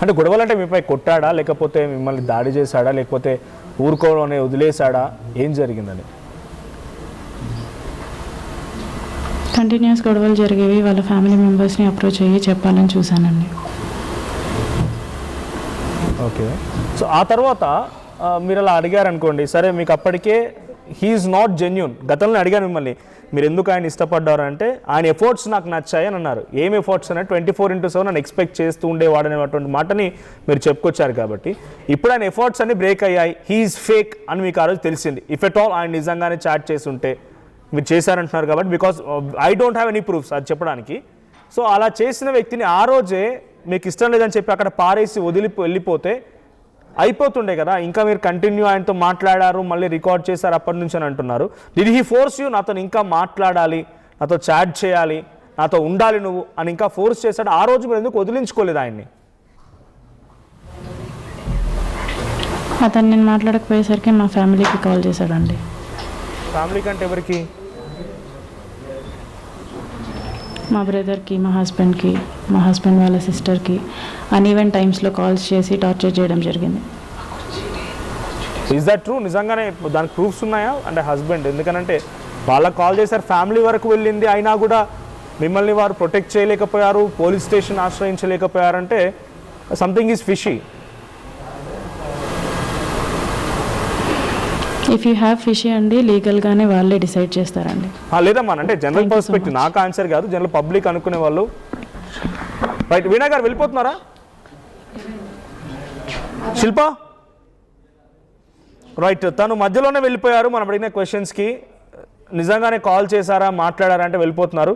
అంటే గొడవలు అంటే మీపై కొట్టాడా, లేకపోతే మిమ్మల్ని దాడి చేశాడా, లేకపోతే ఊరుకోనే వదిలేశాడా, ఏం జరిగిందని? కంటిన్యూస్ గొడవలు జరిగేవి. వాళ్ళ ఫ్యామిలీ మెంబర్స్ని అప్రోచ్ అయ్యి చెప్పాలని చూశానండి. ఓకే. సో ఆ తర్వాత మీరు అలా అడిగారు అనుకోండి, సరే మీకు అప్పటికే హీఈస్ నాట్ జెన్యూన్. గతంలో అడిగాను మిమ్మల్ని, మీరు ఎందుకు ఆయన ఇష్టపడ్డారు అంటే ఆయన ఎఫర్ట్స్ నాకు నచ్చాయి అని అన్నారు. ఏం ఎఫర్ట్స్ అంటే 24/7 నన్ను ఎక్స్పెక్ట్ చేస్తూ ఉండేవాడు అనేటువంటి మాటని మీరు చెప్పుకొచ్చారు. కాబట్టి ఇప్పుడు ఆయన ఎఫర్ట్స్ అన్ని బ్రేక్ అయ్యాయి, హీఈస్ ఫేక్ అని మీకు ఆ రోజు తెలిసింది. ఇఫ్ ఎట్ ఆల్ ఆయన నిజంగానే చాట్ చేసి ఉంటే, మీరు చేశారంటున్నారు కాబట్టి, because I don't have any proofs అది చెప్పడానికి. సో అలా చేసిన వ్యక్తిని ఆ రోజే మీకు ఇష్టం లేదని చెప్పి అక్కడ పారేసి వెళ్ళిపోతే అయిపోతుండే కదా. ఇంకా మీరు కంటిన్యూ ఆయనతో మాట్లాడారు, మళ్ళీ రికార్డ్ చేశారు అప్పటి నుంచి అని అంటున్నారు. డిడ్ హీ ఫోర్స్ యూ నాతో ఇంకా మాట్లాడాలి, నాతో చాట్ చేయాలి, నాతో ఉండాలి నువ్వు అని ఇంకా ఫోర్స్ చేశాడు? ఆ రోజు మీరు ఎందుకు వదిలించుకోలేదు ఆయన్ని? అతను నేను మాట్లాడకపోయేసరికి మా ఫ్యామిలీకి కాల్ చేశాడండి. ఫ్యామిలీ కంటే ఎవరికి? మా బ్రదర్కి, మా హస్బెండ్కి, మా హస్బెండ్ వాళ్ళ సిస్టర్కి అన్ఈవెన్ టైమ్స్లో కాల్స్ చేసి టార్చర్ చేయడం జరిగింది. Is that true? నిజంగానే దానికి ప్రూఫ్స్ ఉన్నాయా? అంటే హస్బెండ్, ఎందుకనంటే వాళ్ళకి కాల్ చేశారు, ఫ్యామిలీ వరకు వెళ్ళింది, అయినా కూడా మిమ్మల్ని వారు ప్రొటెక్ట్ చేయలేకపోయారు, పోలీస్ స్టేషన్ ఆశ్రయించలేకపోయారంటే something is fishy. If you have fishy అండి, లీగల్గానే వాళ్ళే డిసైడ్ చేస్తారండి. లేదమ్మా, అంటే జనరల్ పర్స్పెక్టివ్, నాకు ఆన్సర్ కాదు, జనరల్ పబ్లిక్ అనుకునే వాళ్ళు. రైట్, వీణా గారు వెళ్ళిపోతున్నారా? శిల్ప రైట్, తను మధ్యలోనే వెళ్ళిపోయారు మనం అడిగిన క్వశ్చన్స్కి. నిజంగానే కాల్ చేశారా, మాట్లాడారా అంటే వెళ్ళిపోతున్నారు.